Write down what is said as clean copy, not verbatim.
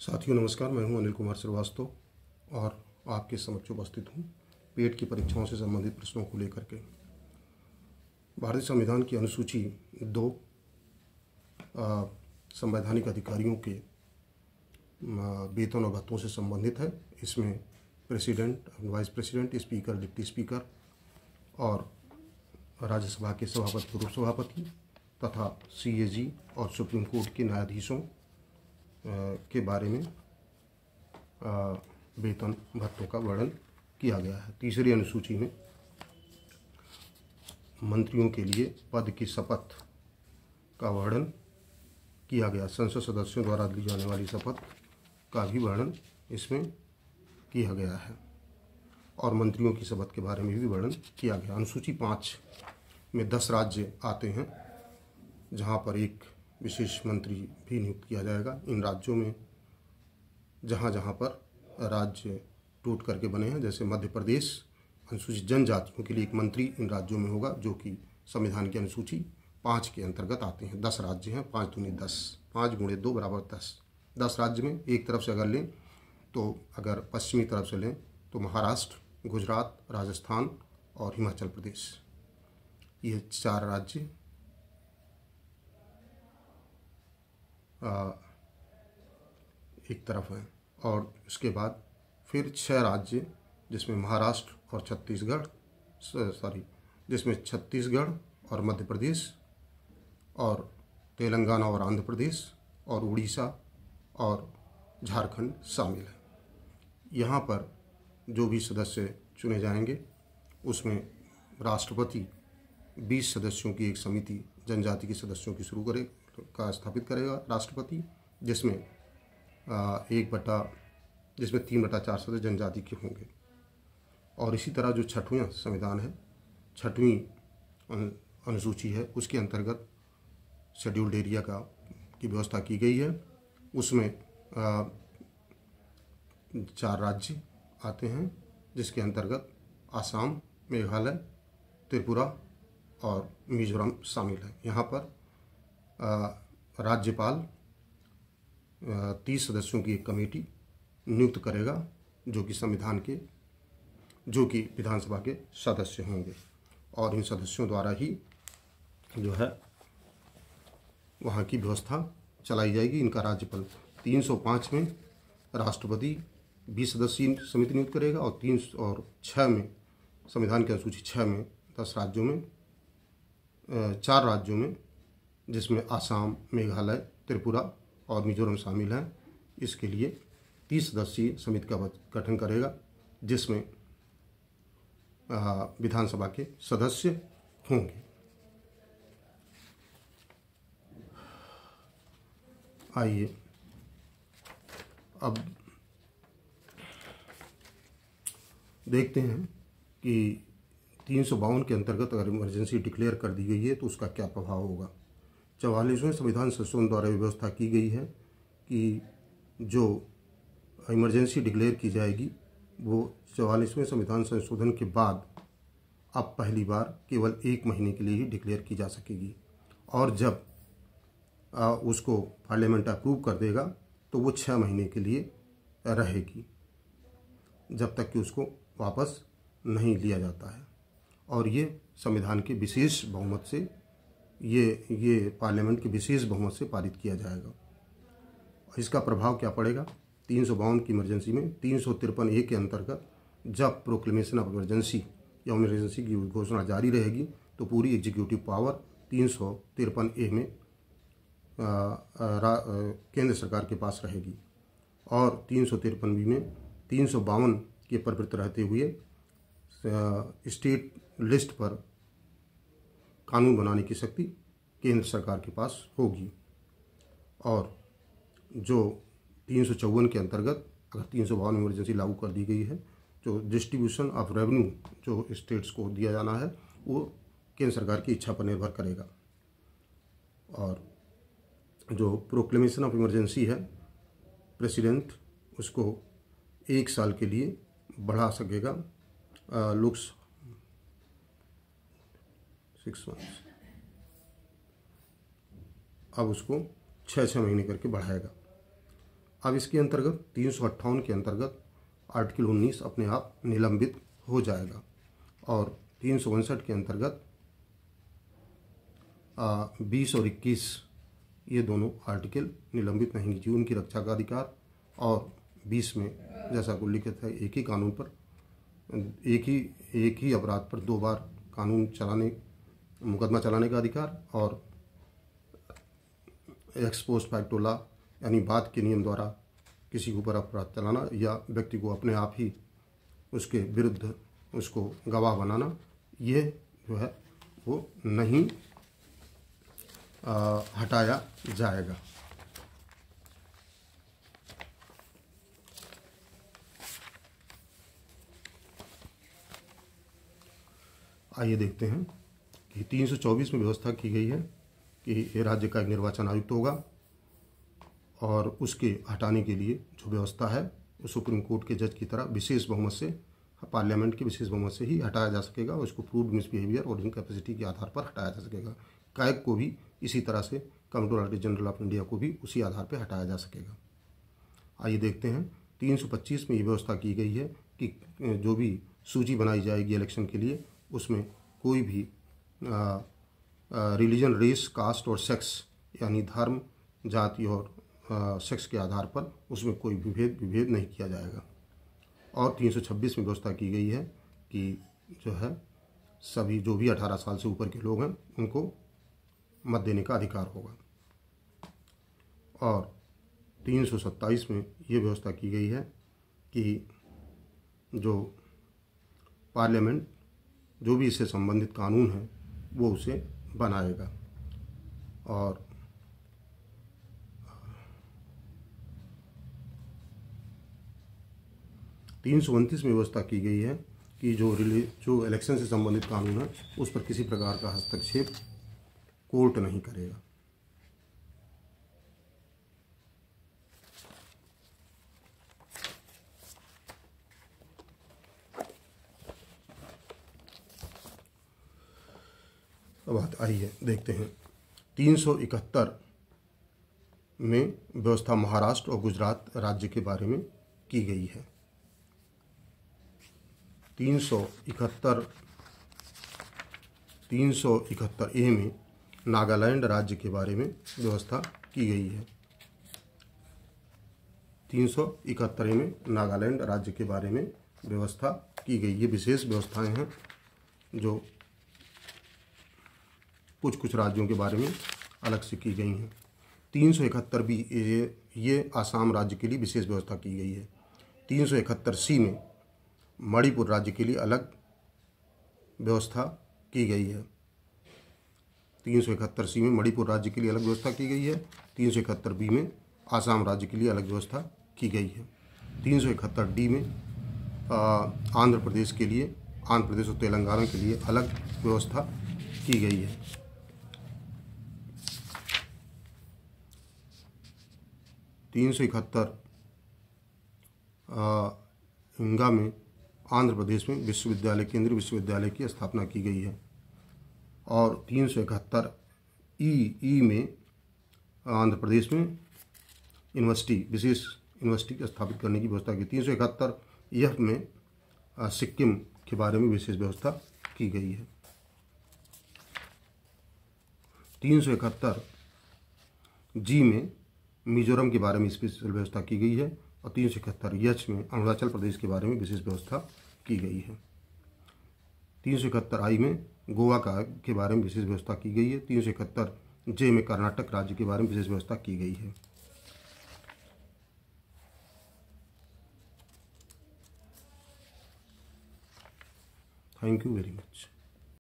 साथियों नमस्कार, मैं हूं अनिल कुमार श्रीवास्तव और आपके समक्ष उपस्थित हूं पेट की परीक्षाओं से संबंधित प्रश्नों को लेकर के। भारतीय संविधान की अनुसूची 2 संवैधानिक अधिकारियों के वेतन और भत्तों से संबंधित है। इसमें president, vice president, speaker, deputy speaker और राज्यसभा के सभापति, पूर्व सभापति तथा CAG और सुप्रीम कोर्ट के न्यायाधीशों के बारे में वेतन भत्तों का वर्णन किया गया है। तीसरी अनुसूची में मंत्रियों के लिए पद की शपथ का वर्णन किया गया। संसद सदस्यों द्वारा ली जाने वाली शपथ का भी वर्णन इसमें किया गया है और मंत्रियों की शपथ के बारे में भी वर्णन किया गया। अनुसूची 5 में 10 राज्य आते हैं जहां पर एक विशेष मंत्री भी नियुक्त किया जाएगा। इन राज्यों में जहाँ जहाँ पर राज्य टूट करके बने हैं, जैसे मध्य प्रदेश, अनुसूचित जनजातियों के लिए एक मंत्री इन राज्यों में होगा जो कि संविधान की अनुसूची 5 के अंतर्गत आते हैं। 10 राज्य हैं, 5 दूनी 10, 5 गुणे 2 बराबर 10। 10 राज्य में एक तरफ से अगर लें तो अगर पश्चिमी तरफ से लें तो महाराष्ट्र, गुजरात, राजस्थान और हिमाचल प्रदेश, ये 4 राज्य एक तरफ है। और इसके बाद फिर 6 राज्य जिसमें महाराष्ट्र और छत्तीसगढ़, जिसमें छत्तीसगढ़ और मध्य प्रदेश और तेलंगाना और आंध्र प्रदेश और उड़ीसा और झारखंड शामिल है। यहाँ पर जो भी सदस्य चुने जाएंगे उसमें राष्ट्रपति 20 सदस्यों की एक समिति जनजाति के सदस्यों की का स्थापित करेगा राष्ट्रपति, जिसमें 3/4 सदस्य जनजाति के होंगे। और इसी तरह जो 6वां संविधान है, 6वीं अनुसूची है, उसके अंतर्गत शेड्यूल्ड एरिया की व्यवस्था की गई है। उसमें 4 राज्य आते हैं जिसके अंतर्गत आसाम, मेघालय, त्रिपुरा और मिजोरम शामिल है। यहाँ पर राज्यपाल 30 सदस्यों की एक कमेटी नियुक्त करेगा जो कि विधानसभा के सदस्य होंगे और इन सदस्यों द्वारा ही जो है वहाँ की व्यवस्था चलाई जाएगी। इनका राज्यपाल 305 में राष्ट्रपति 20 सदस्यीय समिति नियुक्त करेगा और 6 में संविधान की अनुसूची 6 में 10 राज्यों में 4 राज्यों में जिसमें आसाम, मेघालय, त्रिपुरा और मिजोरम शामिल हैं, इसके लिए 30 सदस्यीय समिति का गठन करेगा जिसमें विधानसभा के सदस्य होंगे। आइए अब देखते हैं कि 352 के अंतर्गत अगर इमरजेंसी डिक्लेयर कर दी गई है तो उसका क्या प्रभाव होगा। 44वें संविधान संशोधन द्वारा व्यवस्था की गई है कि जो इमरजेंसी डिक्लेयर की जाएगी वो 44वें संविधान संशोधन के बाद अब पहली बार केवल 1 महीने के लिए ही डिक्लेयर की जा सकेगी और जब उसको पार्लियामेंट अप्रूव कर देगा तो वो 6 महीने के लिए रहेगी जब तक कि उसको वापस नहीं लिया जाता है। और ये संविधान के विशेष बहुमत से ये पार्लियामेंट के विशेष बहुमत से पारित किया जाएगा। इसका प्रभाव क्या पड़ेगा? 352 की इमरजेंसी में 353A के अंतर्गत जब प्रोक्लेमेशन ऑफ इमरजेंसी या इमरजेंसी की घोषणा जारी रहेगी तो पूरी एग्जीक्यूटिव पावर 353A में केंद्र सरकार के पास रहेगी और 353B में 352 के प्रवृत्त रहते हुए स्टेट लिस्ट पर कानून बनाने की शक्ति केंद्र सरकार के पास होगी। और जो 354 के अंतर्गत अगर 352 इमरजेंसी लागू कर दी गई है, जो डिस्ट्रीब्यूशन ऑफ रेवेन्यू जो स्टेट्स को दिया जाना है वो केंद्र सरकार की इच्छा पर निर्भर करेगा। और जो प्रोक्लेमेशन ऑफ इमरजेंसी है, प्रेसिडेंट उसको 1 साल के लिए बढ़ा सकेगा, लुक्स 6 months, अब उसको 6 महीने करके बढ़ाएगा। अब इसके अंतर्गत 358 के अंतर्गत आर्टिकल 19 अपने आप निलंबित हो जाएगा और 359 के अंतर्गत 20 और 21 ये दोनों आर्टिकल निलंबित नहीं की। जीवन की रक्षा का अधिकार और 20 में जैसा को लिखित है एक ही कानून पर एक ही अपराध पर 2 बार मुकदमा चलाने का अधिकार और एक्स पोस्ट फैक्टो लॉ यानी बाद के नियम द्वारा किसी के ऊपर अपराध चलाना या व्यक्ति को अपने आप ही उसके विरुद्ध उसको गवाह बनाना, ये जो है वो नहीं हटाया जाएगा। आइए देखते हैं कि 324 में व्यवस्था की गई है कि राज्य का एक निर्वाचन आयुक्त होगा और उसके हटाने के लिए जो व्यवस्था है वो सुप्रीम कोर्ट के जज की तरह विशेष बहुमत से, पार्लियामेंट के विशेष बहुमत से ही हटाया जा सकेगा और इसको प्रूव्ड मिसबिहेवियर और इनकैपेसिटी के आधार पर हटाया जा सकेगा। कैग को भी इसी तरह से, कंप्ट्रोलर जनरल ऑफ इंडिया को भी उसी आधार पर हटाया जा सकेगा। आइए देखते हैं 325 में ये व्यवस्था की गई है कि जो भी सूची बनाई जाएगी इलेक्शन के लिए उसमें कोई भी रिलीजन, रेस, कास्ट और सेक्स यानी धर्म, जाति और सेक्स के आधार पर उसमें कोई विभेद नहीं किया जाएगा। और 326 में व्यवस्था की गई है कि जो है सभी जो भी 18 साल से ऊपर के लोग हैं उनको मत देने का अधिकार होगा। और 327 में ये व्यवस्था की गई है कि जो पार्लियामेंट जो भी इससे संबंधित कानून है वो उसे बनाएगा। और 329 में व्यवस्था की गई है कि जो इलेक्शन से संबंधित कानून है उस पर किसी प्रकार का हस्तक्षेप कोर्ट नहीं करेगा। अब आइए देखते हैं 371 में व्यवस्था महाराष्ट्र और गुजरात राज्य के बारे में की गई है। 371 ए में नागालैंड राज्य के बारे में व्यवस्था की गई है। 371 ए में नागालैंड राज्य के बारे में व्यवस्था की गई। ये विशेष व्यवस्थाएं हैं जो कुछ राज्यों के बारे में अलग से की गई हैं। 371 बी ये आसाम राज्य के लिए विशेष व्यवस्था की गई है। 371 सी में मणिपुर राज्य के लिए अलग व्यवस्था की गई है। 371 सी में मणिपुर राज्य के लिए अलग व्यवस्था की गई है। 371 बी में आसाम राज्य के लिए अलग व्यवस्था की गई है। 371 डी में आंध्र प्रदेश के लिए, आंध्र प्रदेश और तेलंगाना के लिए अलग व्यवस्था की गई है। 371 हिंगा में आंध्र प्रदेश में विश्वविद्यालय, केंद्रीय विश्वविद्यालय की स्थापना की गई है। और 371 ई में आंध्र प्रदेश में यूनिवर्सिटी, विशेष यूनिवर्सिटी स्थापित करने की व्यवस्था की। 371 एफ में सिक्किम के बारे में विशेष व्यवस्था की गई है। 371 जी में मिजोरम के बारे में स्पेशल व्यवस्था की गई है। और 371 एच में अरुणाचल प्रदेश के बारे में विशेष व्यवस्था की गई है। 371 आई में गोवा के बारे में विशेष व्यवस्था की गई है। 371 जे में कर्नाटक राज्य के बारे में विशेष व्यवस्था की गई है। Thank you very much.